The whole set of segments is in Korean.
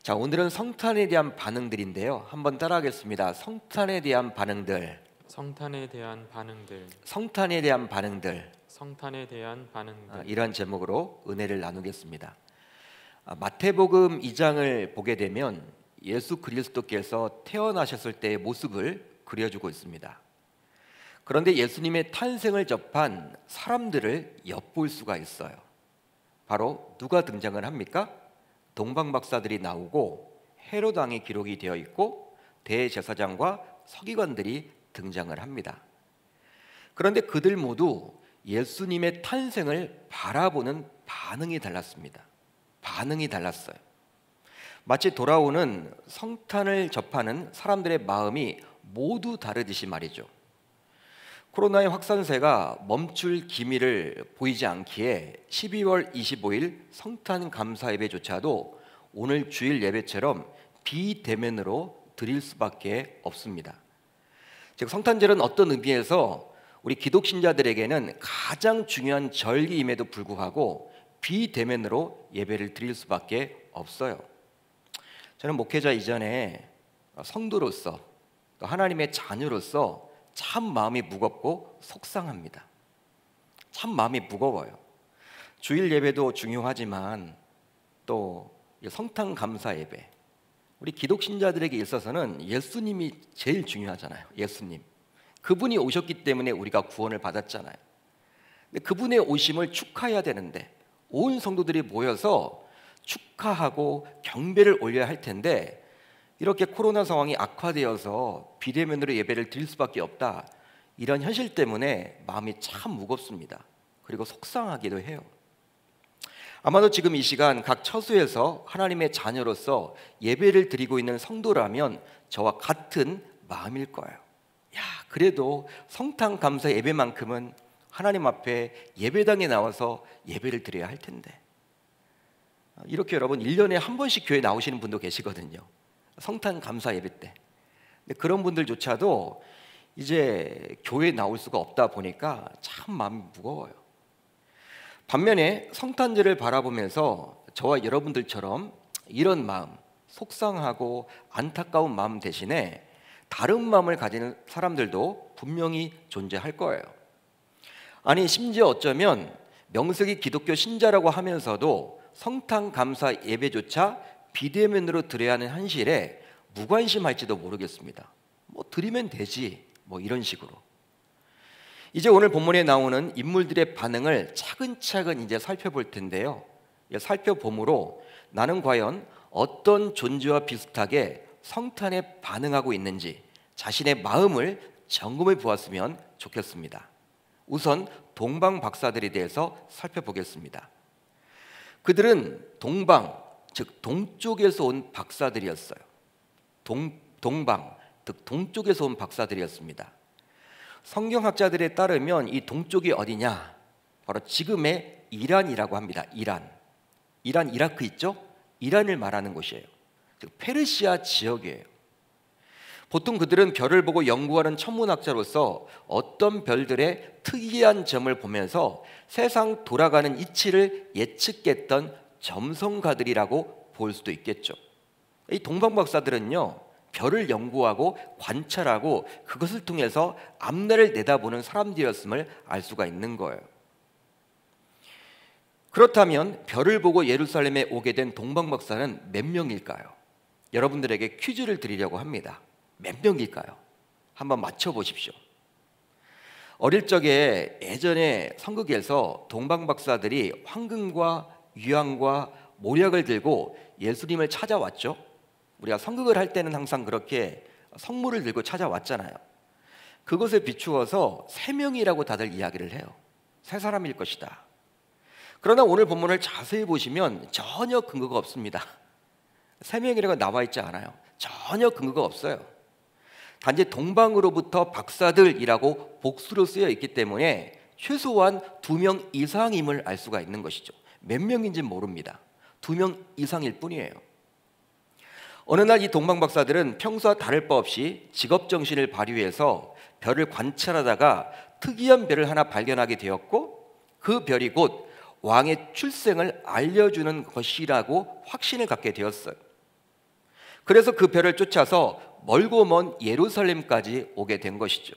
자, 오늘은 성탄에 대한 반응들인데요. 한번 따라하겠습니다. 성탄에 대한 반응들. 성탄에 대한 반응들. 성탄에 대한 반응들. 성탄에 대한 반응들. 이런 제목으로 은혜를 나누겠습니다. 마태복음 2장을 보게 되면 예수 그리스도께서 태어나셨을 때의 모습을 그려주고 있습니다. 그런데 예수님의 탄생을 접한 사람들을 엿볼 수가 있어요. 바로 누가 등장을 합니까? 동방박사들이 나오고 헤롯 왕의 기록이 되어 있고 대제사장과 서기관들이 등장을 합니다. 그런데 그들 모두 예수님의 탄생을 바라보는 반응이 달랐습니다. 반응이 달랐어요. 마치 돌아오는 성탄을 접하는 사람들의 마음이 모두 다르듯이 말이죠. 코로나의 확산세가 멈출 기미를 보이지 않기에 12월 25일 성탄 감사 예배조차도 오늘 주일 예배처럼 비대면으로 드릴 수밖에 없습니다. 즉 성탄절은 어떤 의미에서 우리 기독신자들에게는 가장 중요한 절기임에도 불구하고 비대면으로 예배를 드릴 수밖에 없어요. 저는 목회자 이전에 성도로서 또 하나님의 자녀로서 참 마음이 무겁고 속상합니다. 참 마음이 무거워요. 주일 예배도 중요하지만 또 성탄 감사 예배, 우리 기독 신자들에게 있어서는 예수님이 제일 중요하잖아요. 예수님, 그분이 오셨기 때문에 우리가 구원을 받았잖아요. 근데 그분의 오심을 축하해야 되는데 온 성도들이 모여서 축하하고 경배를 올려야 할 텐데 이렇게 코로나 상황이 악화되어서 비대면으로 예배를 드릴 수밖에 없다, 이런 현실 때문에 마음이 참 무겁습니다. 그리고 속상하기도 해요. 아마도 지금 이 시간 각 처소에서 하나님의 자녀로서 예배를 드리고 있는 성도라면 저와 같은 마음일 거예요. 야, 그래도 성탄 감사 예배만큼은 하나님 앞에 예배당에 나와서 예배를 드려야 할 텐데. 이렇게 여러분 1년에 한 번씩 교회 나오시는 분도 계시거든요. 성탄 감사 예배 때. 근데 그런 분들조차도 이제 교회에 나올 수가 없다 보니까 참 마음이 무거워요. 반면에 성탄절을 바라보면서 저와 여러분들처럼 이런 마음, 속상하고 안타까운 마음 대신에 다른 마음을 가지는 사람들도 분명히 존재할 거예요. 아니, 심지어 어쩌면 명색이 기독교 신자라고 하면서도 성탄 감사 예배조차 비대면으로 드려야 하는 현실에 무관심할지도 모르겠습니다. 뭐 드리면 되지, 뭐 이런 식으로. 이제 오늘 본문에 나오는 인물들의 반응을 차근차근 이제 살펴볼 텐데요. 살펴봄으로 나는 과연 어떤 존재와 비슷하게 성탄에 반응하고 있는지 자신의 마음을 점검해 보았으면 좋겠습니다. 우선 동방 박사들에 대해서 살펴보겠습니다. 그들은 동방, 즉 동쪽에서 온 박사들이었어요. 동방, 즉 동쪽에서 온 박사들이었습니다. 성경학자들에 따르면 이 동쪽이 어디냐? 바로 지금의 이란이라고 합니다. 이란, 이라크 있죠? 이란을 말하는 곳이에요. 즉 페르시아 지역이에요. 보통 그들은 별을 보고 연구하는 천문학자로서 어떤 별들의 특이한 점을 보면서 세상 돌아가는 이치를 예측했던 점성가들이라고 볼 수도 있겠죠. 이 동방박사들은요, 별을 연구하고 관찰하고 그것을 통해서 앞날을 내다보는 사람들이었음을 알 수가 있는 거예요. 그렇다면 별을 보고 예루살렘에 오게 된 동방박사는 몇 명일까요? 여러분들에게 퀴즈를 드리려고 합니다. 몇 명일까요? 한번 맞춰보십시오. 어릴 적에 예전에 성극에서 동방박사들이 황금과 유황과 모략을 들고 예수님을 찾아왔죠. 우리가 성극을 할 때는 항상 그렇게 성물을 들고 찾아왔잖아요. 그것에 비추어서 3명이라고 다들 이야기를 해요. 3사람일 것이다. 그러나 오늘 본문을 자세히 보시면 전혀 근거가 없습니다. 3명이라고 나와 있지 않아요. 전혀 근거가 없어요. 단지 동방으로부터 박사들이라고 복수로 쓰여 있기 때문에 최소한 2명 이상임을 알 수가 있는 것이죠. 몇 명인지는 모릅니다. 2명 이상일 뿐이에요. 어느 날 이 동방박사들은 평소와 다를 바 없이 직업정신을 발휘해서 별을 관찰하다가 특이한 별을 하나 발견하게 되었고, 그 별이 곧 왕의 출생을 알려주는 것이라고 확신을 갖게 되었어요. 그래서 그 별을 쫓아서 멀고 먼 예루살렘까지 오게 된 것이죠.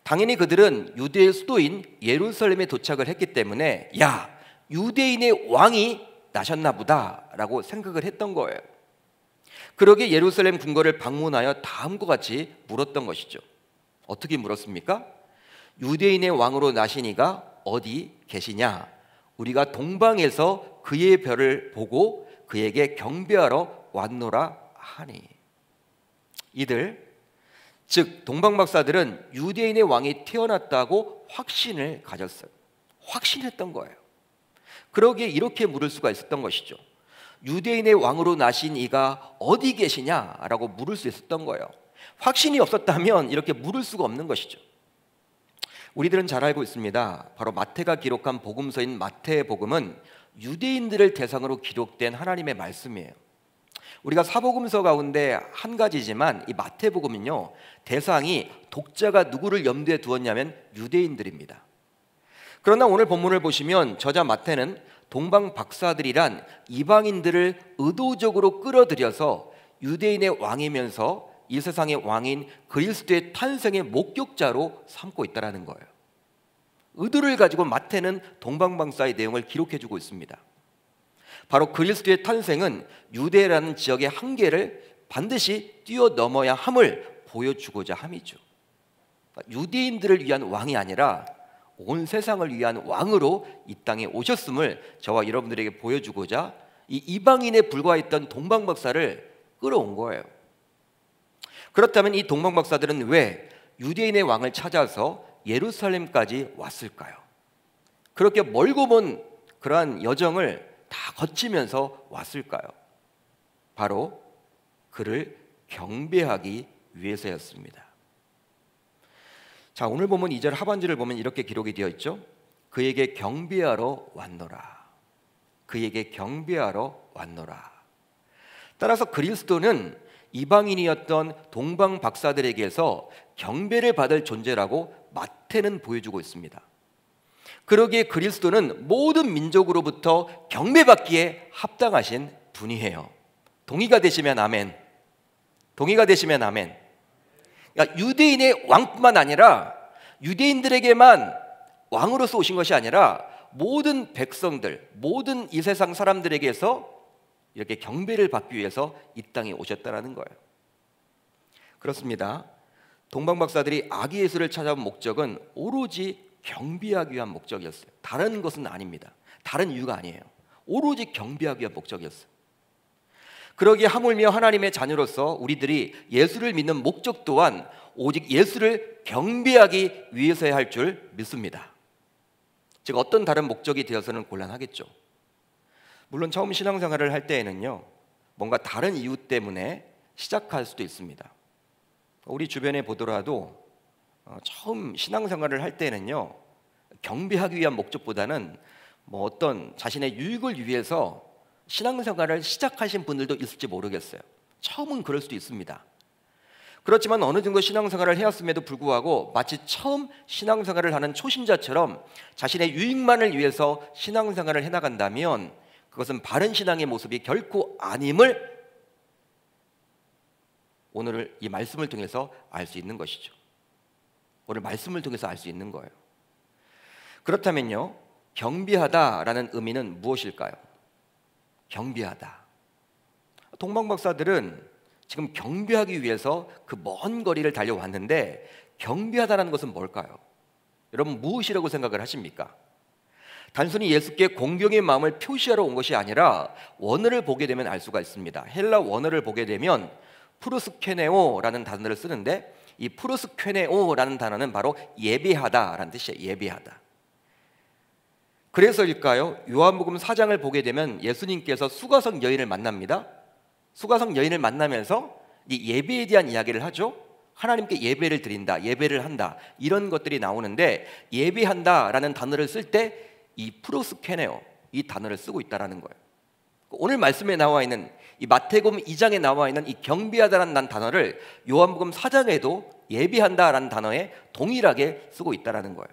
당연히 그들은 유대의 수도인 예루살렘에 도착을 했기 때문에 야, 유대인의 왕이 나셨나 보다 라고 생각을 했던 거예요. 그러기에 예루살렘 궁궐을 방문하여 다음과 같이 물었던 것이죠. 어떻게 물었습니까? 유대인의 왕으로 나신 이가 어디 계시냐? 우리가 동방에서 그의 별을 보고 그에게 경배하러 왔노라 하니. 이들, 즉 동방박사들은 유대인의 왕이 태어났다고 확신을 가졌어요. 확신했던 거예요. 그러기에 이렇게 물을 수가 있었던 것이죠. 유대인의 왕으로 나신 이가 어디 계시냐라고 물을 수 있었던 거예요. 확신이 없었다면 이렇게 물을 수가 없는 것이죠. 우리들은 잘 알고 있습니다. 바로 마태가 기록한 복음서인 마태복음은 유대인들을 대상으로 기록된 하나님의 말씀이에요. 우리가 사복음서 가운데 한 가지지만 이 마태복음은요, 대상이 독자가 누구를 염두에 두었냐면 유대인들입니다. 그러나 오늘 본문을 보시면 저자 마태는 동방 박사들이란 이방인들을 의도적으로 끌어들여서 유대인의 왕이면서 이 세상의 왕인 그리스도의 탄생의 목격자로 삼고 있다는 거예요. 의도를 가지고 마태는 동방박사의 내용을 기록해주고 있습니다. 바로 그리스도의 탄생은 유대라는 지역의 한계를 반드시 뛰어넘어야 함을 보여주고자 함이죠. 유대인들을 위한 왕이 아니라 온 세상을 위한 왕으로 이 땅에 오셨음을 저와 여러분들에게 보여주고자 이 이방인에 불과했던 동방박사를 끌어온 거예요. 그렇다면 이 동방박사들은 왜 유대인의 왕을 찾아서 예루살렘까지 왔을까요? 그렇게 멀고 먼 그러한 여정을 다 거치면서 왔을까요? 바로 그를 경배하기 위해서였습니다. 자, 오늘 보면 2절 하반절을 보면 이렇게 기록이 되어 있죠. 그에게 경배하러 왔노라. 그에게 경배하러 왔노라. 따라서 그리스도는 이방인이었던 동방 박사들에게서 경배를 받을 존재라고 마태는 보여주고 있습니다. 그러기에 그리스도는 모든 민족으로부터 경배받기에 합당하신 분이에요. 동의가 되시면 아멘. 동의가 되시면 아멘. 그러니까 유대인의 왕뿐만 아니라 유대인들에게만 왕으로서 오신 것이 아니라 모든 백성들, 모든 이 세상 사람들에게서 이렇게 경배를 받기 위해서 이 땅에 오셨다는 거예요. 그렇습니다. 동방박사들이 아기 예수를 찾아온 목적은 오로지 경배하기 위한 목적이었어요. 다른 것은 아닙니다. 다른 이유가 아니에요. 오로지 경배하기 위한 목적이었어요. 그러기에 하물며 하나님의 자녀로서 우리들이 예수를 믿는 목적 또한 오직 예수를 경배하기 위해서야 할 줄 믿습니다. 즉 어떤 다른 목적이 되어서는 곤란하겠죠. 물론 처음 신앙생활을 할 때에는요, 뭔가 다른 이유 때문에 시작할 수도 있습니다. 우리 주변에 보더라도 처음 신앙생활을 할 때는요, 경배하기 위한 목적보다는 뭐 어떤 자신의 유익을 위해서 신앙생활을 시작하신 분들도 있을지 모르겠어요. 처음은 그럴 수도 있습니다. 그렇지만 어느 정도 신앙생활을 해왔음에도 불구하고 마치 처음 신앙생활을 하는 초신자처럼 자신의 유익만을 위해서 신앙생활을 해나간다면 그것은 바른 신앙의 모습이 결코 아님을 오늘 이 말씀을 통해서 알 수 있는 것이죠. 오늘 말씀을 통해서 알 수 있는 거예요. 그렇다면요, 경배하다라는 의미는 무엇일까요? 경배하다. 동방박사들은 지금 경배하기 위해서 그 먼 거리를 달려왔는데 경배하다라는 것은 뭘까요? 여러분 무엇이라고 생각을 하십니까? 단순히 예수께 공경의 마음을 표시하러 온 것이 아니라 원어를 보게 되면 알 수가 있습니다. 헬라 원어를 보게 되면 프로스케네오라는 단어를 쓰는데 이 프로스케네오라는 단어는 바로 예배하다라는 뜻이에요. 예배하다. 그래서일까요? 요한복음 4장을 보게 되면 예수님께서 수가성 여인을 만납니다. 수가성 여인을 만나면서 이 예배에 대한 이야기를 하죠. 하나님께 예배를 드린다, 예배를 한다, 이런 것들이 나오는데 예배한다라는 단어를 쓸 때 이 프로스케네오, 이 단어를 쓰고 있다라는 거예요. 오늘 말씀에 나와 있는 이 마태복음 2장에 나와 있는 이 경배하다라는 단어를 요한복음 4장에도 예배한다라는 단어에 동일하게 쓰고 있다라는 거예요.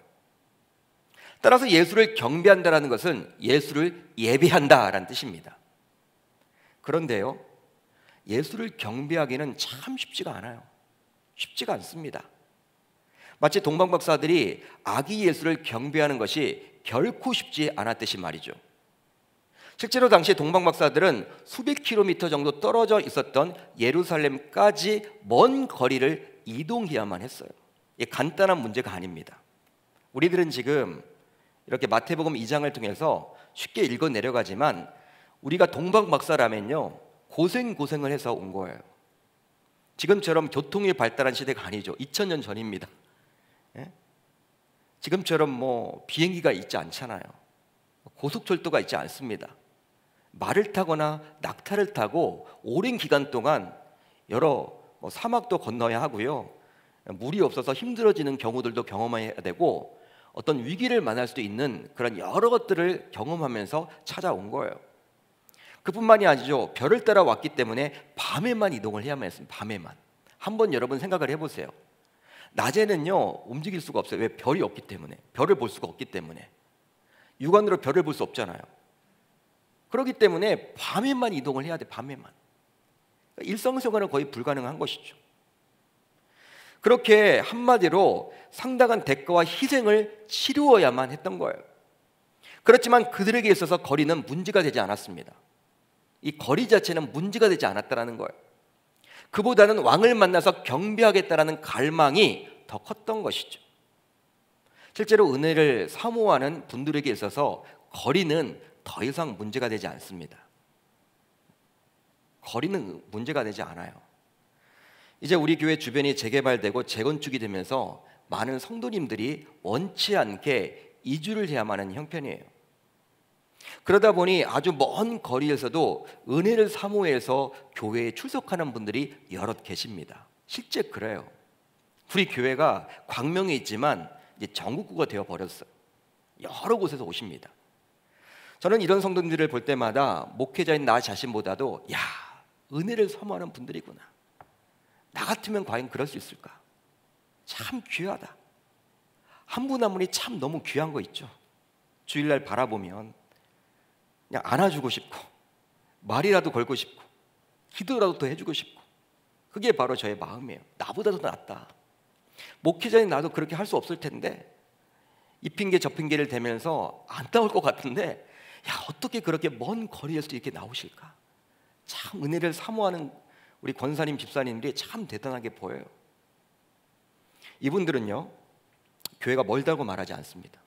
따라서 예수를 경배한다라는 것은 예수를 예배한다라는 뜻입니다. 그런데요, 예수를 경배하기는 참 쉽지가 않아요. 쉽지가 않습니다. 마치 동방박사들이 아기 예수를 경배하는 것이 결코 쉽지 않았듯이 말이죠. 실제로 당시 동방박사들은 수백 킬로미터 정도 떨어져 있었던 예루살렘까지 먼 거리를 이동해야만 했어요. 이게 간단한 문제가 아닙니다. 우리들은 지금 이렇게 마태복음 2장을 통해서 쉽게 읽어 내려가지만 우리가 동방박사라면요 고생을 해서 온 거예요. 지금처럼 교통이 발달한 시대가 아니죠. 2000년 전입니다. 예? 지금처럼 뭐 비행기가 있지 않잖아요. 고속철도가 있지 않습니다. 말을 타거나 낙타를 타고 오랜 기간 동안 여러 사막도 건너야 하고요. 물이 없어서 힘들어지는 경우들도 경험해야 되고 어떤 위기를 만날 수도 있는 그런 여러 것들을 경험하면서 찾아온 거예요. 그뿐만이 아니죠. 별을 따라 왔기 때문에 밤에만 이동을 해야만 했습니다. 밤에만. 한번 여러분 생각을 해보세요. 낮에는요 움직일 수가 없어요. 왜? 별이 없기 때문에. 별을 볼 수가 없기 때문에. 육안으로 별을 볼 수 없잖아요. 그렇기 때문에 밤에만 이동을 해야 돼. 밤에만. 일상생활은 거의 불가능한 것이죠. 그렇게 한마디로 상당한 대가와 희생을 치루어야만 했던 거예요. 그렇지만 그들에게 있어서 거리는 문제가 되지 않았습니다. 이 거리 자체는 문제가 되지 않았다는 거예요. 그보다는 왕을 만나서 경배하겠다라는 갈망이 더 컸던 것이죠. 실제로 은혜를 사모하는 분들에게 있어서 거리는 더 이상 문제가 되지 않습니다. 거리는 문제가 되지 않아요. 이제 우리 교회 주변이 재개발되고 재건축이 되면서 많은 성도님들이 원치 않게 이주를 해야만 하는 형편이에요. 그러다 보니 아주 먼 거리에서도 은혜를 사모해서 교회에 출석하는 분들이 여럿 계십니다. 실제 그래요. 우리 교회가 광명에 있지만 이제 전국구가 되어 버렸어요. 여러 곳에서 오십니다. 저는 이런 성도님들을 볼 때마다 목회자인 나 자신보다도 야, 은혜를 사모하는 분들이구나. 나 같으면 과연 그럴 수 있을까? 참 귀하다. 한 분 한 분이 참 너무 귀한 거 있죠. 주일날 바라보면 그냥 안아주고 싶고 말이라도 걸고 싶고 기도라도 더 해주고 싶고 그게 바로 저의 마음이에요. 나보다도 낫다. 목회자인 나도 그렇게 할 수 없을 텐데 이 핑계 저 핑계를 대면서 안 나올 것 같은데 야, 어떻게 그렇게 먼 거리에서도 이렇게 나오실까? 참 은혜를 사모하는 우리 권사님 집사님들이 참 대단하게 보여요. 이분들은요 교회가 멀다고 말하지 않습니다.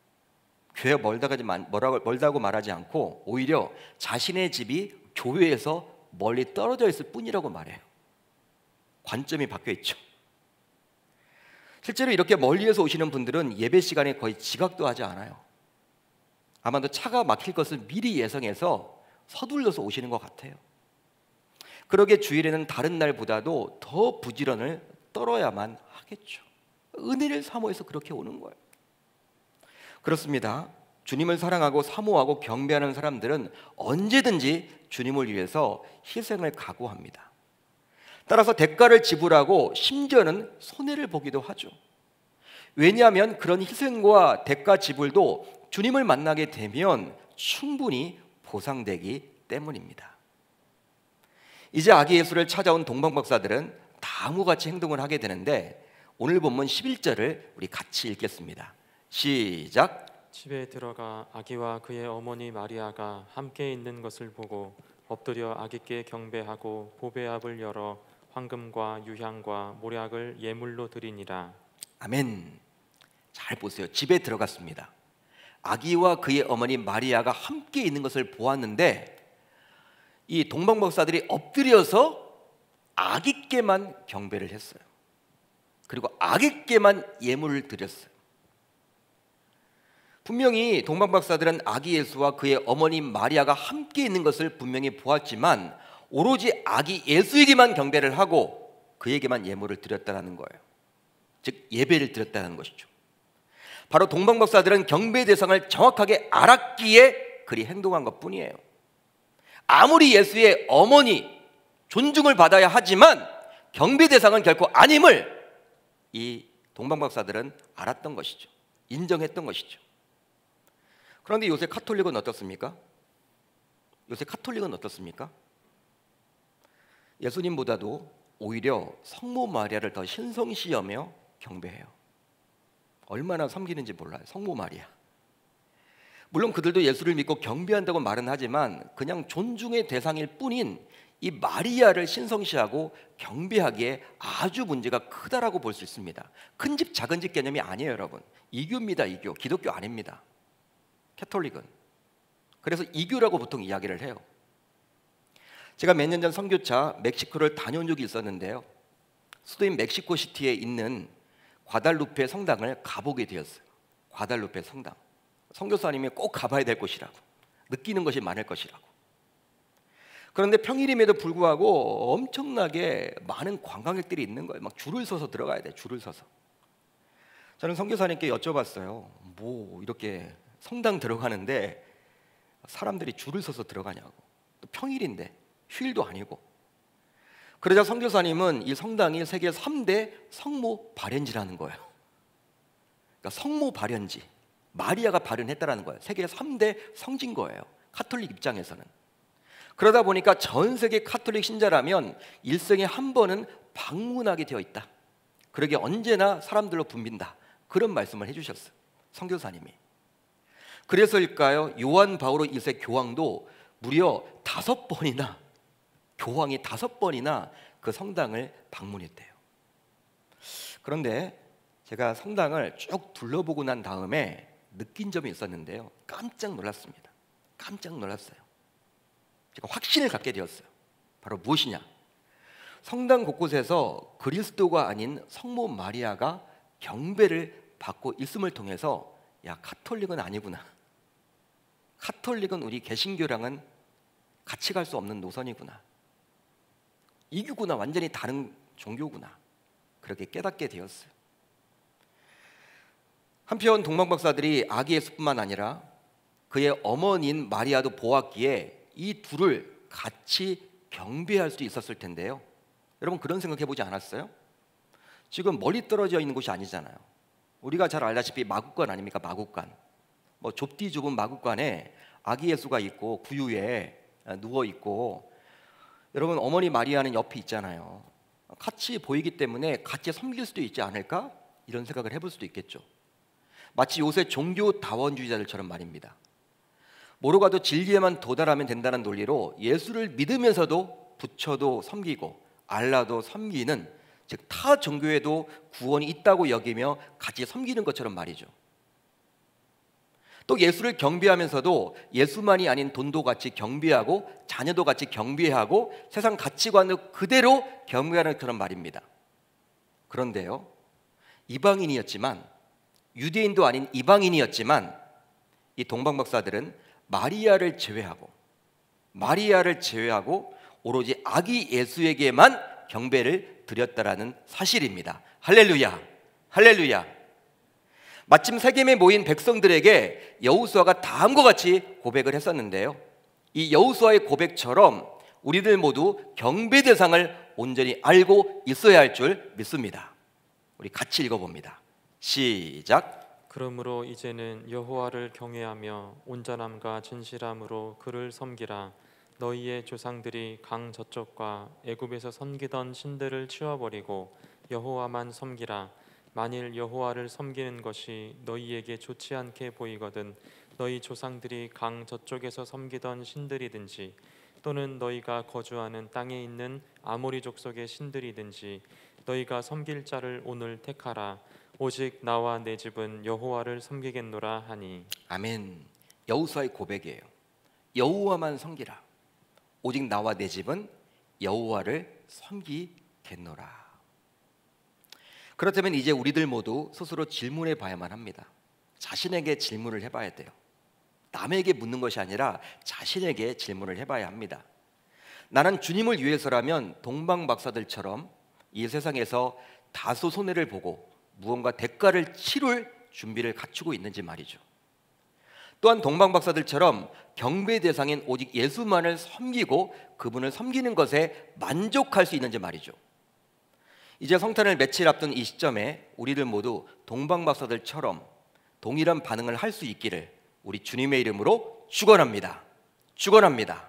교회가 멀다고 말하지 않고 오히려 자신의 집이 교회에서 멀리 떨어져 있을 뿐이라고 말해요. 관점이 바뀌어 있죠. 실제로 이렇게 멀리에서 오시는 분들은 예배 시간에 거의 지각도 하지 않아요. 아마도 차가 막힐 것을 미리 예상해서 서둘러서 오시는 것 같아요. 그러게 주일에는 다른 날보다도 더 부지런을 떨어야만 하겠죠. 은혜를 사모해서 그렇게 오는 거예요. 그렇습니다. 주님을 사랑하고 사모하고 경배하는 사람들은 언제든지 주님을 위해서 희생을 각오합니다. 따라서 대가를 지불하고 심지어는 손해를 보기도 하죠. 왜냐하면 그런 희생과 대가 지불도 주님을 만나게 되면 충분히 보상되기 때문입니다. 이제 아기 예수를 찾아온 동방박사들은 다음과 같이 행동을 하게 되는데 오늘 본문 11절을 우리 같이 읽겠습니다. 시작. 집에 들어가 아기와 그의 어머니 마리아가 함께 있는 것을 보고 엎드려 아기께 경배하고 보배압을 열어 황금과 유향과 모략을 예물로 드리니라. 아멘. 잘 보세요. 집에 들어갔습니다. 아기와 그의 어머니 마리아가 함께 있는 것을 보았는데 이 동방박사들이 엎드려서 아기께만 경배를 했어요. 그리고 아기께만 예물을 드렸어요. 분명히 동방박사들은 아기 예수와 그의 어머니 마리아가 함께 있는 것을 분명히 보았지만 오로지 아기 예수에게만 경배를 하고 그에게만 예물을 드렸다는 거예요. 즉 예배를 드렸다는 것이죠. 바로 동방박사들은 경배 대상을 정확하게 알았기에 그리 행동한 것뿐이에요. 아무리 예수의 어머니 존중을 받아야 하지만 경배 대상은 결코 아님을 이 동방박사들은 알았던 것이죠. 인정했던 것이죠. 그런데 요새 카톨릭은 어떻습니까? 요새 카톨릭은 어떻습니까? 예수님보다도 오히려 성모 마리아를 더 신성시하며 경배해요. 얼마나 섬기는지 몰라요. 성모 마리아. 물론 그들도 예수를 믿고 경배한다고 말은 하지만 그냥 존중의 대상일 뿐인 이 마리아를 신성시하고 경배하기에 아주 문제가 크다라고 볼 수 있습니다. 큰 집 작은 집 개념이 아니에요, 여러분. 이교입니다. 이교. 기독교 아닙니다. 캐톨릭은. 그래서 이교라고 보통 이야기를 해요. 제가 몇 년 전 선교차 멕시코를 다녀온 적이 있었는데요, 수도인 멕시코시티에 있는 과달루페 성당을 가보게 되었어요. 과달루페 성당. 선교사님이 꼭 가봐야 될 곳이라고, 느끼는 것이 많을 것이라고. 그런데 평일임에도 불구하고 엄청나게 많은 관광객들이 있는 거예요. 막 줄을 서서 들어가야 돼. 줄을 서서. 저는 선교사님께 여쭤봤어요. 뭐 이렇게 성당 들어가는데 사람들이 줄을 서서 들어가냐고. 또 평일인데 휴일도 아니고. 그러자 선교사님은 이 성당이 세계 3대 성모 발현지라는 거예요. 그러니까 성모 발현지, 마리아가 발현했다라는 거예요. 세계 3대 성지인 거예요, 카톨릭 입장에서는. 그러다 보니까 전 세계 카톨릭 신자라면 일생에 한 번은 방문하게 되어 있다. 그러게 언제나 사람들로 붐빈다. 그런 말씀을 해주셨어요, 선교사님이. 그래서일까요? 요한 바오로 1세 교황도 무려 5번이나, 교황이 5번이나 그 성당을 방문했대요. 그런데 제가 성당을 쭉 둘러보고 난 다음에 느낀 점이 있었는데요, 깜짝 놀랐습니다. 깜짝 놀랐어요. 제가 확신을 갖게 되었어요. 바로 무엇이냐? 성당 곳곳에서 그리스도가 아닌 성모 마리아가 경배를 받고 있음을 통해서, 야, 카톨릭은 아니구나. 카톨릭은 우리 개신교랑은 같이 갈 수 없는 노선이구나. 이교구나. 완전히 다른 종교구나. 그렇게 깨닫게 되었어요. 한편 동방 박사들이 아기 예수뿐만 아니라 그의 어머니인 마리아도 보았기에 이 둘을 같이 경배할 수 있었을 텐데요, 여러분 그런 생각 해보지 않았어요? 지금 멀리 떨어져 있는 곳이 아니잖아요. 우리가 잘 알다시피 마국간 아닙니까? 마국간. 뭐 좁디 좁은 마국간에 아기 예수가 있고 구유에 누워 있고, 여러분 어머니 마리아는 옆에 있잖아요. 같이 보이기 때문에 같이 섬길 수도 있지 않을까? 이런 생각을 해볼 수도 있겠죠. 마치 요새 종교 다원주의자들처럼 말입니다. 뭐로 가도 진리에만 도달하면 된다는 논리로 예수를 믿으면서도 부처도 섬기고 알라도 섬기는, 즉 타 종교에도 구원이 있다고 여기며 같이 섬기는 것처럼 말이죠. 또 예수를 경배하면서도 예수만이 아닌 돈도 같이 경배하고 자녀도 같이 경배하고 세상 가치관을 그대로 경배하는 것처럼 말입니다. 그런데요, 이방인이었지만, 유대인도 아닌 이방인이었지만 이 동방 박사들은 마리아를 제외하고 오로지 아기 예수에게만 경배를 드렸다라는 사실입니다. 할렐루야, 할렐루야. 마침 세겜에 모인 백성들에게 여호수아가 다음과 같이 고백을 했었는데요, 이 여호수아의 고백처럼 우리들 모두 경배 대상을 온전히 알고 있어야 할 줄 믿습니다. 우리 같이 읽어봅니다. 시작. 그러므로 이제는 여호와를 경외하며 온전함과 진실함으로 그를 섬기라. 너희의 조상들이 강 저쪽과 애굽에서 섬기던 신들을 치워버리고 여호와만 섬기라. 만일 여호와를 섬기는 것이 너희에게 좋지 않게 보이거든 너희 조상들이 강 저쪽에서 섬기던 신들이든지 또는 너희가 거주하는 땅에 있는 아모리 족속의 신들이든지 너희가 섬길 자를 오늘 택하라. 오직 나와 내 집은 여호와를 섬기겠노라 하니. 아멘. 여호수아의 고백이에요. 여호와만 섬기라. 오직 나와 내 집은 여호와를 섬기겠노라. 그렇다면 이제 우리들 모두 스스로 질문해 봐야만 합니다. 자신에게 질문을 해봐야 돼요. 남에게 묻는 것이 아니라 자신에게 질문을 해봐야 합니다. 나는 주님을 위해서라면 동방 박사들처럼 이 세상에서 다소 손해를 보고 무언가 대가를 치를 준비를 갖추고 있는지 말이죠. 또한 동방 박사들처럼 경배 대상인 오직 예수만을 섬기고 그분을 섬기는 것에 만족할 수 있는지 말이죠. 이제 성탄을 며칠 앞둔 이 시점에 우리들 모두 동방 박사들처럼 동일한 반응을 할 수 있기를 우리 주님의 이름으로 축원합니다. 축원합니다.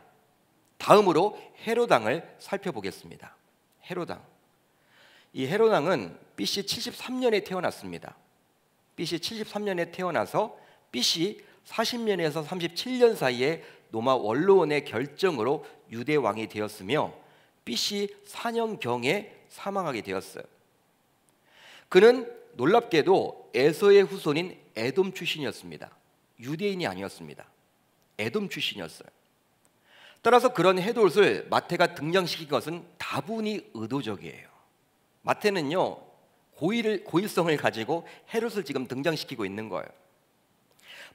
다음으로 헤롯 왕을 살펴보겠습니다. 헤롯 왕. 이 헤롯 왕은 BC 73년에 태어났습니다. BC 73년에 태어나서 BC 40년에서 37년 사이에 로마 원로원의 결정으로 유대 왕이 되었으며 BC 4년경에 사망하게 되었어요. 그는 놀랍게도 에서의 후손인 에돔 출신이었습니다. 유대인이 아니었습니다. 에돔 출신이었어요. 따라서 그런 헤롯을 마태가 등장시킨 것은 다분히 의도적이에요. 마태는요, 고일성을 가지고 헤롯을 지금 등장시키고 있는 거예요.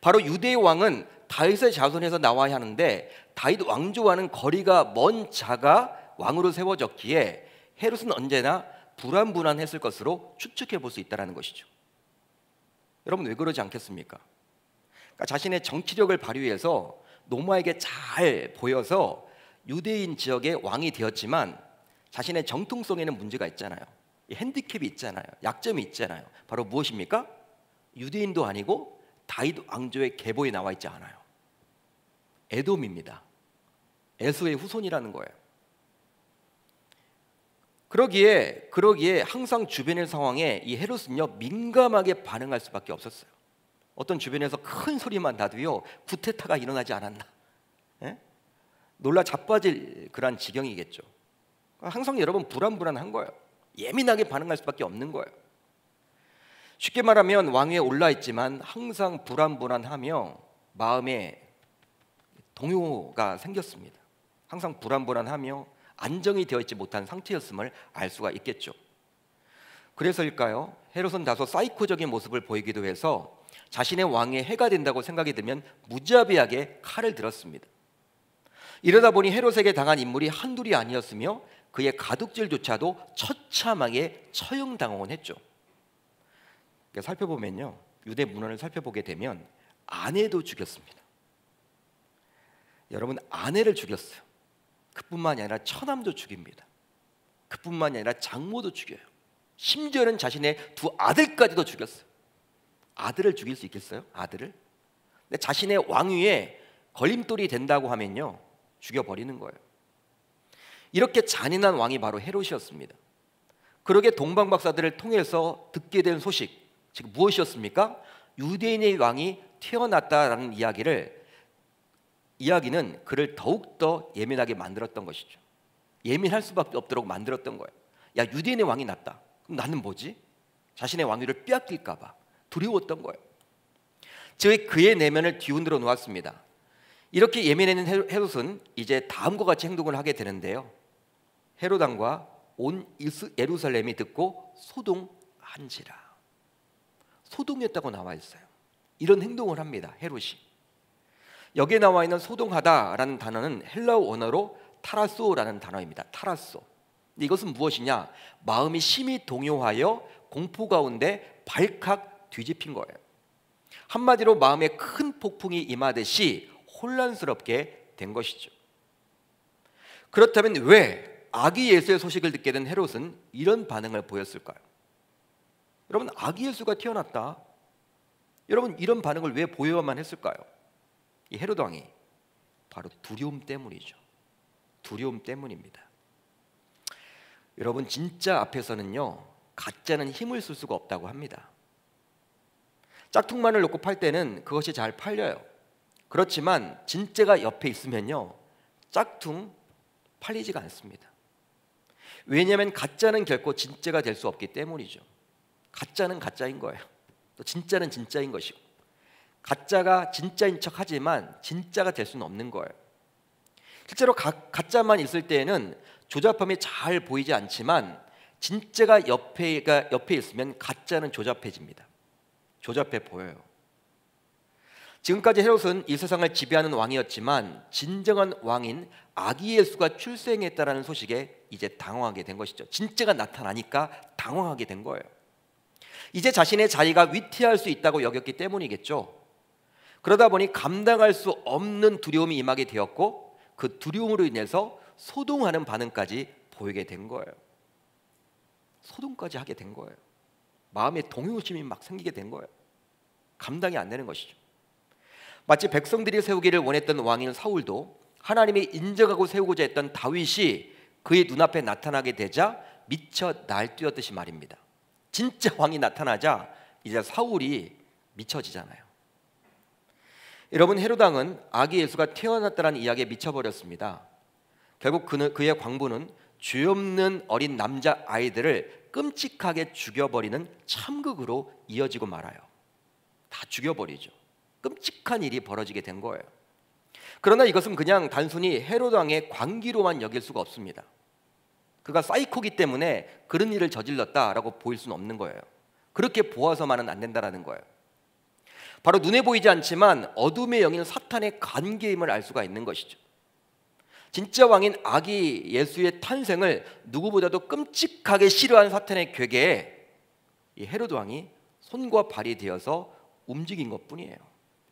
바로 유대의 왕은 다윗의 자손에서 나와야 하는데 다윗 왕조와는 거리가 먼 자가 왕으로 세워졌기에 헤롯은 언제나 불안불안했을 것으로 추측해 볼 수 있다는 것이죠. 여러분, 왜 그러지 않겠습니까? 그러니까 자신의 정치력을 발휘해서 로마에게 잘 보여서 유대인 지역의 왕이 되었지만 자신의 정통성에는 문제가 있잖아요. 핸디캡이 있잖아요. 약점이 있잖아요. 바로 무엇입니까? 유대인도 아니고 다윗 왕조의 계보에 나와 있지 않아요. 에돔입니다. 에서의 후손이라는 거예요. 그러기에 항상 주변의 상황에 이 헤롯은요, 민감하게 반응할 수밖에 없었어요. 어떤 주변에서 큰 소리만 나도요, 구테타가 일어나지 않았나, 놀라 자빠질 그런 지경이겠죠. 항상 여러분 불안한 거예요. 예민하게 반응할 수밖에 없는 거예요. 쉽게 말하면 왕위에 올라 있지만 항상 불안하며 마음에 동요가 생겼습니다. 항상 불안하며 안정이 되어 있지 못한 상태였음을 알 수가 있겠죠. 그래서일까요? 헤롯은 다소 사이코적인 모습을 보이기도 해서 자신의 왕에 해가 된다고 생각이 들면 무자비하게 칼을 들었습니다. 이러다 보니 헤롯에게 당한 인물이 한둘이 아니었으며 그의 가족들조차도 처참하게 처형당하곤 했죠. 살펴보면요, 유대 문헌을 살펴보게 되면 아내도 죽였습니다. 여러분, 아내를 죽였어요. 그뿐만이 아니라 처남도 죽입니다. 그뿐만이 아니라 장모도 죽여요. 심지어는 자신의 두 아들까지도 죽였어요. 아들을 죽일 수 있겠어요? 아들을? 근데 자신의 왕위에 걸림돌이 된다고 하면요, 죽여버리는 거예요. 이렇게 잔인한 왕이 바로 헤롯이었습니다. 그러게 동방박사들을 통해서 듣게 된 소식, 즉 무엇이었습니까? 유대인의 왕이 태어났다라는 이야기는 그를 더욱더 예민하게 만들었던 것이죠. 예민할 수밖에 없도록 만들었던 거예요. 야, 유대인의 왕이 났다. 그럼 나는 뭐지? 자신의 왕위를 빼앗길까 봐 두려웠던 거예요. 즉 그의 내면을 뒤흔들어 놓았습니다. 이렇게 예민해진 헤롯은 이제 다음과 같이 행동을 하게 되는데요. 헤롯 왕과 온 예루살렘이 듣고 소동한지라. 소동했다고 나와 있어요. 이런 행동을 합니다. 헤롯이. 여기에 나와 있는 소동하다라는 단어는 헬라어 원어로 타라소라는 단어입니다. 타라소. 이것은 무엇이냐? 마음이 심히 동요하여 공포 가운데 발칵 뒤집힌 거예요. 한마디로 마음에 큰 폭풍이 임하듯이 혼란스럽게 된 것이죠. 그렇다면 왜 아기 예수의 소식을 듣게 된 헤롯은 이런 반응을 보였을까요? 여러분, 아기 예수가 태어났다. 여러분, 이런 반응을 왜 보여야만 했을까요? 이 헤롯 왕이 바로 두려움 때문이죠. 두려움 때문입니다. 여러분, 진짜 앞에서는요, 가짜는 힘을 쓸 수가 없다고 합니다. 짝퉁만을 놓고 팔 때는 그것이 잘 팔려요. 그렇지만 진짜가 옆에 있으면요, 짝퉁 팔리지가 않습니다. 왜냐하면 가짜는 결코 진짜가 될 수 없기 때문이죠. 가짜는 가짜인 거예요. 또 진짜는 진짜인 것이고, 가짜가 진짜인 척하지만 진짜가 될 수는 없는 거예요. 실제로 가짜만 있을 때에는 조잡함이 잘 보이지 않지만 진짜가 옆에 있으면 가짜는 조잡해집니다. 조잡해 보여요. 지금까지 헤롯은 이 세상을 지배하는 왕이었지만 진정한 왕인 아기 예수가 출생했다라는 소식에 이제 당황하게 된 것이죠. 진짜가 나타나니까 당황하게 된 거예요. 이제 자신의 자리가 위태할 수 있다고 여겼기 때문이겠죠. 그러다 보니 감당할 수 없는 두려움이 임하게 되었고 그 두려움으로 인해서 소동하는 반응까지 보이게 된 거예요. 소동까지 하게 된 거예요. 마음에 동요심이 막 생기게 된 거예요. 감당이 안 되는 것이죠. 마치 백성들이 세우기를 원했던 왕인 사울도 하나님이 인정하고 세우고자 했던 다윗이 그의 눈앞에 나타나게 되자 미쳐 날뛰었듯이 말입니다. 진짜 왕이 나타나자 이제 사울이 미쳐지잖아요. 여러분, 헤롯 왕은 아기 예수가 태어났다는 이야기에 미쳐버렸습니다. 결국 그의 광부는 죄 없는 어린 남자 아이들을 끔찍하게 죽여버리는 참극으로 이어지고 말아요. 다 죽여버리죠. 끔찍한 일이 벌어지게 된 거예요. 그러나 이것은 그냥 단순히 헤롯 왕의 광기로만 여길 수가 없습니다. 그가 사이코기 때문에 그런 일을 저질렀다라고 보일 수는 없는 거예요. 그렇게 보아서만은 안 된다라는 거예요. 바로 눈에 보이지 않지만 어둠의 영인 사탄의 관계임을 알 수가 있는 것이죠. 진짜 왕인 아기 예수의 탄생을 누구보다도 끔찍하게 싫어한 사탄의 괴계에 이 헤롯 왕이 손과 발이 되어서 움직인 것뿐이에요.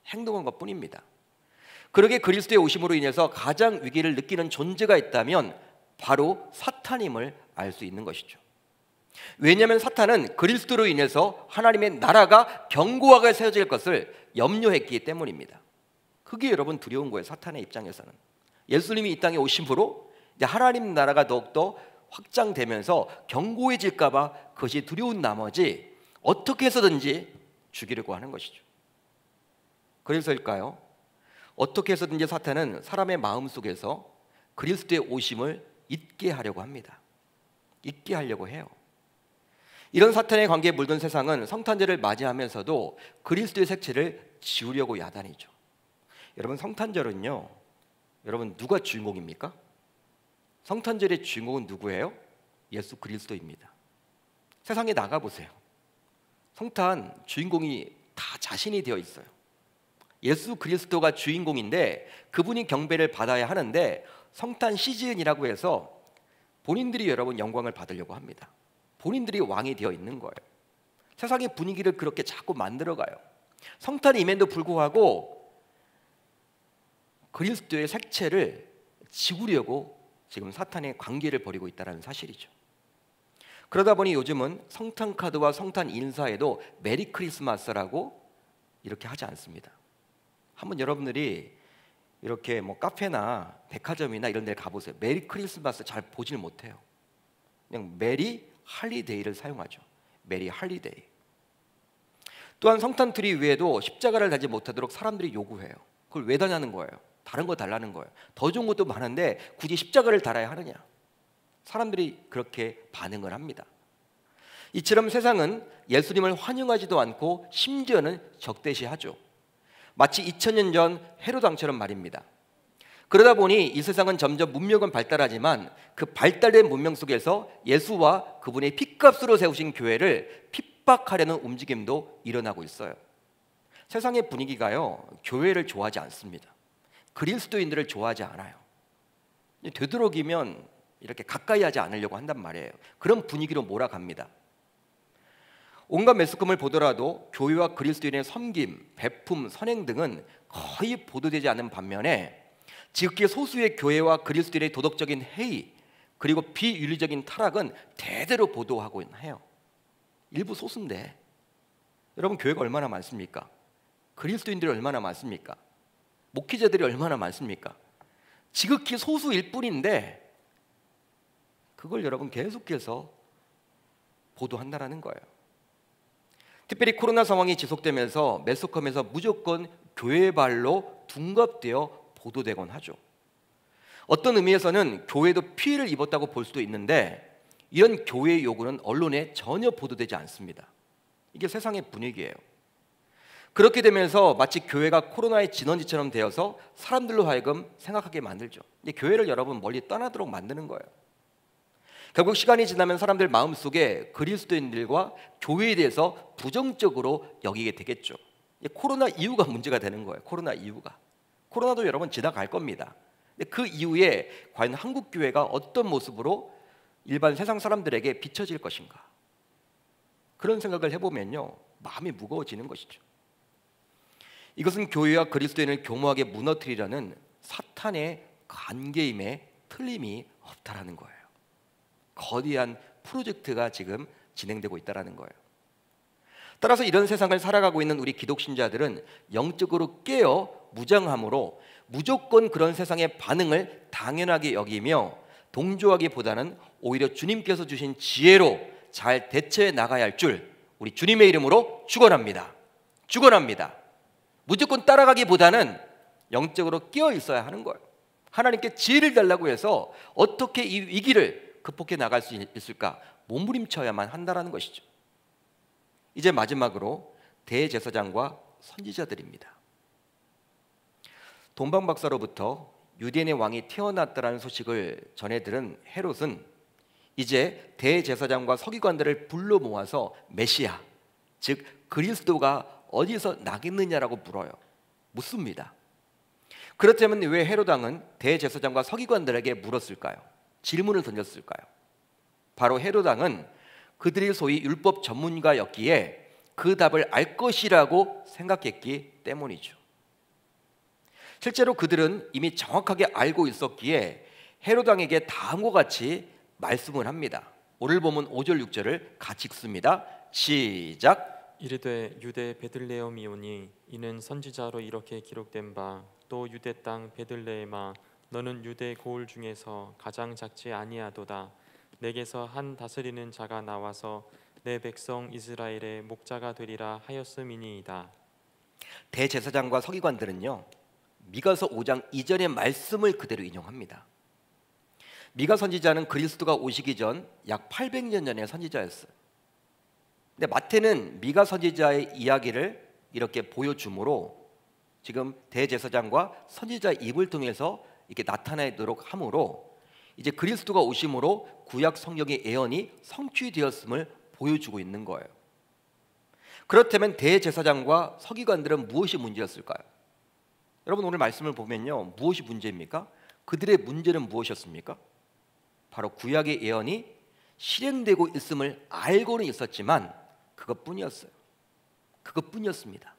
행동한 것뿐입니다. 그러게 그리스도의 오심으로 인해서 가장 위기를 느끼는 존재가 있다면 바로 사탄임을 알 수 있는 것이죠. 왜냐하면 사탄은 그리스도로 인해서 하나님의 나라가 견고하게 세워질 것을 염려했기 때문입니다. 그게 여러분 두려운 거예요. 사탄의 입장에서는. 예수님이 이 땅에 오심으로 이제 하나님 나라가 더욱더 확장되면서 견고해질까 봐 그것이 두려운 나머지 어떻게 해서든지 죽이려고 하는 것이죠. 그래서일까요? 어떻게 해서든지 사탄은 사람의 마음속에서 그리스도의 오심을 잊게 하려고 합니다. 잊게 하려고 해요. 이런 사탄의 관계에 물든 세상은 성탄절을 맞이하면서도 그리스도의 색채를 지우려고 야단이죠. 여러분, 성탄절은요, 여러분 누가 주인공입니까? 성탄절의 주인공은 누구예요? 예수 그리스도입니다. 세상에 나가보세요. 성탄 주인공이 다 자신이 되어 있어요. 예수 그리스도가 주인공인데 그분이 경배를 받아야 하는데 성탄 시즌이라고 해서 본인들이 여러분 영광을 받으려고 합니다. 본인들이 왕이 되어 있는 거예요. 세상의 분위기를 그렇게 자꾸 만들어가요. 성탄임에도 불구하고 그리스도의 색채를 지우려고 지금 사탄의 관계를 벌이고 있다는 사실이죠. 그러다 보니 요즘은 성탄 카드와 성탄 인사에도 메리 크리스마스라고 이렇게 하지 않습니다. 한번 여러분들이 이렇게 뭐 카페나 백화점이나 이런 데 가보세요. 메리 크리스마스 잘 보질 못해요. 그냥 메리 할리데이를 사용하죠. 메리 할리데이. 또한 성탄 트리 위에도 십자가를 달지 못하도록 사람들이 요구해요. 그걸 왜 다냐는 거예요. 다른 거 달라는 거예요. 더 좋은 것도 많은데 굳이 십자가를 달아야 하느냐. 사람들이 그렇게 반응을 합니다. 이처럼 세상은 예수님을 환영하지도 않고 심지어는 적대시하죠. 마치 2000년 전 헤롯 왕처럼 말입니다. 그러다 보니 이 세상은 점점 문명은 발달하지만 그 발달된 문명 속에서 예수와 그분의 핏값으로 세우신 교회를 핍박하려는 움직임도 일어나고 있어요. 세상의 분위기가요, 교회를 좋아하지 않습니다. 그리스도인들을 좋아하지 않아요. 되도록이면 이렇게 가까이 하지 않으려고 한단 말이에요. 그런 분위기로 몰아갑니다. 온갖 매스컴을 보더라도 교회와 그리스도인의 섬김, 베품, 선행 등은 거의 보도되지 않는 반면에 지극히 소수의 교회와 그리스도인의 도덕적인 해이 그리고 비윤리적인 타락은 대대로 보도하고 해요. 일부 소수인데 여러분, 교회가 얼마나 많습니까? 그리스도인들이 얼마나 많습니까? 목회자들이 얼마나 많습니까? 지극히 소수일 뿐인데 그걸 여러분 계속해서 보도한다라는 거예요. 특별히 코로나 상황이 지속되면서 매스컴에서 무조건 교회 발로 둔갑되어 보도되곤 하죠. 어떤 의미에서는 교회도 피해를 입었다고 볼 수도 있는데 이런 교회의 요구는 언론에 전혀 보도되지 않습니다. 이게 세상의 분위기예요. 그렇게 되면서 마치 교회가 코로나의 진원지처럼 되어서 사람들로 하여금 생각하게 만들죠. 이제 교회를 여러분 멀리 떠나도록 만드는 거예요. 결국 시간이 지나면 사람들 마음속에 그리스도인들과 교회에 대해서 부정적으로 여기게 되겠죠. 코로나 이후가 문제가 되는 거예요. 코로나 이후가. 코로나도 여러분 지나갈 겁니다. 근데 그 이후에 과연 한국 교회가 어떤 모습으로 일반 세상 사람들에게 비춰질 것인가? 그런 생각을 해보면요, 마음이 무거워지는 것이죠. 이것은 교회와 그리스도인을 교묘하게 무너뜨리려는 사탄의 관계임에 틀림이 없다라는 거예요. 거대한 프로젝트가 지금 진행되고 있다라는 거예요. 따라서 이런 세상을 살아가고 있는 우리 기독신자들은 영적으로 깨어 무장함으로 무조건 그런 세상의 반응을 당연하게 여기며 동조하기보다는 오히려 주님께서 주신 지혜로 잘 대처해 나가야 할 줄 우리 주님의 이름으로 축원합니다. 축원합니다. 무조건 따라가기보다는 영적으로 끼어 있어야 하는 거예요. 하나님께 지혜를 달라고 해서 어떻게 이 위기를 극복해 나갈 수 있을까 몸부림쳐야만 한다는 것이죠. 이제 마지막으로 대제사장과 선지자들입니다. 동방박사로부터 유대인의 왕이 태어났다라는 소식을 전해 들은 헤롯은 이제 대제사장과 서기관들을 불러 모아서 메시아, 즉 그리스도가 어디서 나겠느냐라고 물어요. 묻습니다. 그렇다면 왜 헤롯 왕은 대제사장과 서기관들에게 물었을까요? 질문을 던졌을까요? 바로 헤롯 왕은 그들이 소위 율법 전문가였기에 그 답을 알 것이라고 생각했기 때문이죠. 실제로 그들은 이미 정확하게 알고 있었기에 헤롯 왕에게 다음과 같이 말씀을 합니다. 오늘 보면 5절 6절을 같이 읽습니다. 시작. 이르되 유대 베들레헴이오니 이는 선지자로 이렇게 기록된 바 또 유대 땅 베들레헴아 너는 유대 고을 중에서 가장 작지 아니하도다. 내게서 한 다스리는 자가 나와서 내 백성 이스라엘의 목자가 되리라 하였음이니이다. 대제사장과 서기관들은요, 미가서 5장 이전의 말씀을 그대로 인용합니다. 미가 선지자는 그리스도가 오시기 전 약 800년 전의 선지자였어요. 근데 마태는 미가 선지자의 이야기를 이렇게 보여주므로 지금 대제사장과 선지자의 입을 통해서 이렇게 나타내도록 하므로 이제 그리스도가 오심으로 구약 성경의 예언이 성취되었음을 보여주고 있는 거예요. 그렇다면 대제사장과 서기관들은 무엇이 문제였을까요? 여러분 오늘 말씀을 보면요, 무엇이 문제입니까? 그들의 문제는 무엇이었습니까? 바로 구약의 예언이 실행되고 있음을 알고는 있었지만 그것뿐이었어요. 그것뿐이었습니다.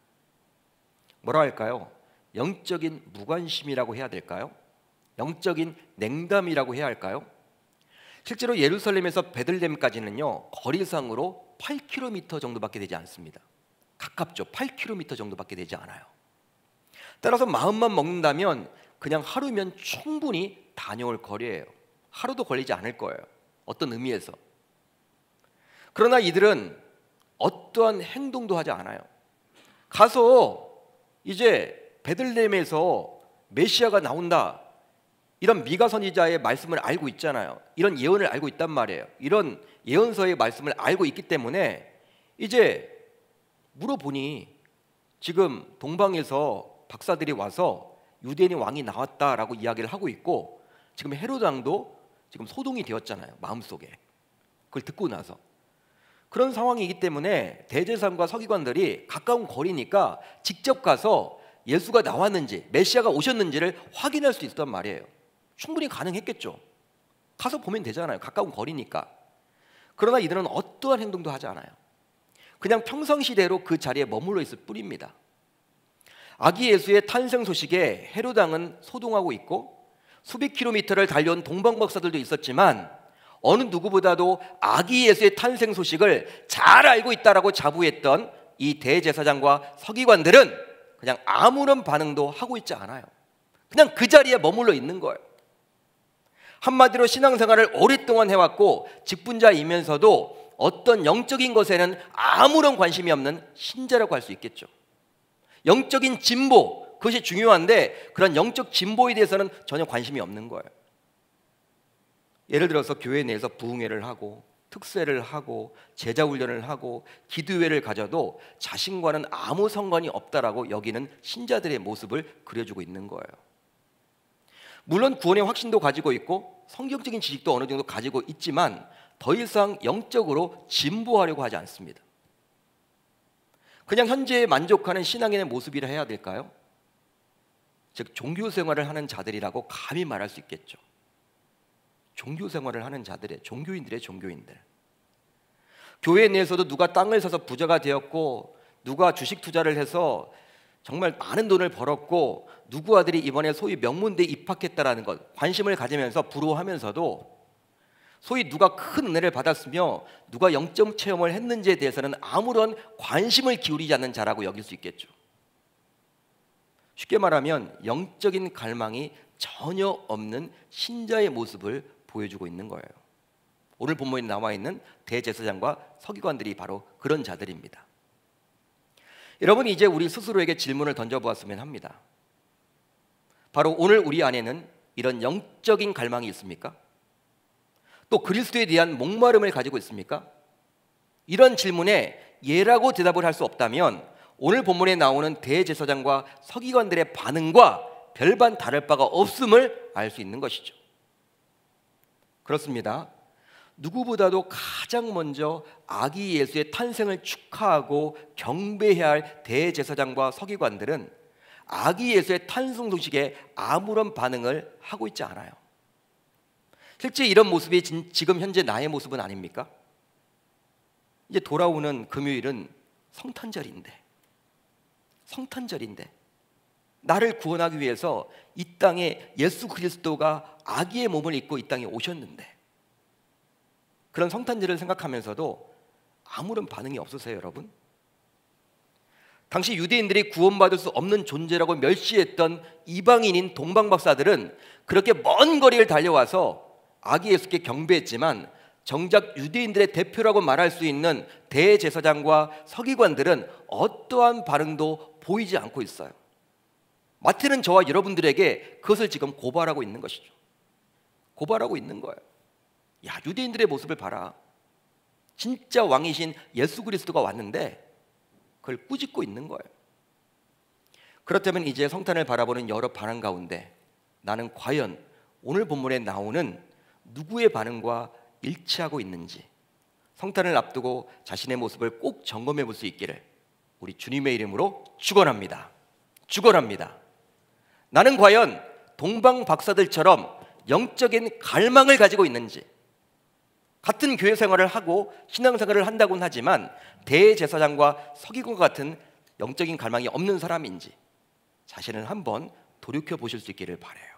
뭐라 할까요? 영적인 무관심이라고 해야 될까요? 영적인 냉담이라고 해야 할까요? 실제로 예루살렘에서 베들레헴까지는요, 거리상으로 8km 정도밖에 되지 않습니다. 가깝죠. 8km 정도밖에 되지 않아요. 따라서 마음만 먹는다면 그냥 하루면 충분히 다녀올 거리예요. 하루도 걸리지 않을 거예요. 어떤 의미에서. 그러나 이들은 어떠한 행동도 하지 않아요. 가서 이제 베들레헴에서 메시아가 나온다, 이런 미가 선지자의 말씀을 알고 있잖아요. 이런 예언을 알고 있단 말이에요. 이런 예언서의 말씀을 알고 있기 때문에 이제 물어보니 지금 동방에서 박사들이 와서 유대인의 왕이 나왔다라고 이야기를 하고 있고, 지금 헤롯 왕도 지금 소동이 되었잖아요, 마음속에. 그걸 듣고 나서 그런 상황이기 때문에 대제사장과 서기관들이 가까운 거리니까 직접 가서 예수가 나왔는지 메시아가 오셨는지를 확인할 수 있었단 말이에요. 충분히 가능했겠죠. 가서 보면 되잖아요, 가까운 거리니까. 그러나 이들은 어떠한 행동도 하지 않아요. 그냥 평상시대로 그 자리에 머물러 있을 뿐입니다. 아기 예수의 탄생 소식에 헤롯 왕은 소동하고 있고 수백 킬로미터를 달려온 동방 박사들도 있었지만 어느 누구보다도 아기 예수의 탄생 소식을 잘 알고 있다라고 자부했던 이 대제사장과 서기관들은 그냥 아무런 반응도 하고 있지 않아요. 그냥 그 자리에 머물러 있는 거예요. 한마디로 신앙생활을 오랫동안 해왔고 직분자이면서도 어떤 영적인 것에는 아무런 관심이 없는 신자라고 할 수 있겠죠. 영적인 진보, 그것이 중요한데 그런 영적 진보에 대해서는 전혀 관심이 없는 거예요. 예를 들어서 교회 내에서 부흥회를 하고 특세를 하고 제자 훈련을 하고 기도회를 가져도 자신과는 아무 상관이 없다라고 여기는 신자들의 모습을 그려주고 있는 거예요. 물론 구원의 확신도 가지고 있고 성경적인 지식도 어느 정도 가지고 있지만 더 이상 영적으로 진보하려고 하지 않습니다. 그냥 현재에 만족하는 신앙인의 모습이라 해야 될까요? 즉 종교 생활을 하는 자들이라고 감히 말할 수 있겠죠. 종교 생활을 하는 자들의 종교인들의 종교인들. 교회 내에서도 누가 땅을 사서 부자가 되었고 누가 주식 투자를 해서 정말 많은 돈을 벌었고 누구 아들이 이번에 소위 명문대에 입학했다라는 것 관심을 가지면서 부러워하면서도 소위 누가 큰 은혜를 받았으며 누가 영적 체험을 했는지에 대해서는 아무런 관심을 기울이지 않는 자라고 여길 수 있겠죠. 쉽게 말하면 영적인 갈망이 전혀 없는 신자의 모습을 보여주고 있는 거예요. 오늘 본문에 나와 있는 대제사장과 서기관들이 바로 그런 자들입니다. 여러분, 이제 우리 스스로에게 질문을 던져보았으면 합니다. 바로 오늘 우리 안에는 이런 영적인 갈망이 있습니까? 또 그리스도에 대한 목마름을 가지고 있습니까? 이런 질문에 예라고 대답을 할 수 없다면 오늘 본문에 나오는 대제사장과 서기관들의 반응과 별반 다를 바가 없음을 알 수 있는 것이죠. 그렇습니다. 누구보다도 가장 먼저 아기 예수의 탄생을 축하하고 경배해야 할 대제사장과 서기관들은 아기 예수의 탄생 소식에 아무런 반응을 하고 있지 않아요. 실제 이런 모습이 지금 현재 나의 모습은 아닙니까? 이제 돌아오는 금요일은 성탄절인데 나를 구원하기 위해서 이 땅에 예수 그리스도가 아기의 몸을 입고 이 땅에 오셨는데, 그런 성탄절을 생각하면서도 아무런 반응이 없으세요, 여러분? 당시 유대인들이 구원받을 수 없는 존재라고 멸시했던 이방인인 동방박사들은 그렇게 먼 거리를 달려와서 아기 예수께 경배했지만, 정작 유대인들의 대표라고 말할 수 있는 대제사장과 서기관들은 어떠한 반응도 보이지 않고 있어요. 마태는 저와 여러분들에게 그것을 지금 고발하고 있는 것이죠. 고발하고 있는 거예요. 야, 유대인들의 모습을 봐라. 진짜 왕이신 예수 그리스도가 왔는데 그걸 꾸짖고 있는 거예요. 그렇다면 이제 성탄을 바라보는 여러 반응 가운데 나는 과연 오늘 본문에 나오는 누구의 반응과 일치하고 있는지, 성탄을 앞두고 자신의 모습을 꼭 점검해 볼 수 있기를 우리 주님의 이름으로 축원합니다. 축원합니다. 나는 과연 동방 박사들처럼 영적인 갈망을 가지고 있는지, 같은 교회 생활을 하고 신앙생활을 한다고는 하지만 대제사장과 서기관 같은 영적인 갈망이 없는 사람인지 자신을 한번 돌이켜 보실 수 있기를 바라요.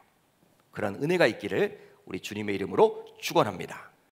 그런 은혜가 있기를 우리 주님의 이름으로 축원합니다.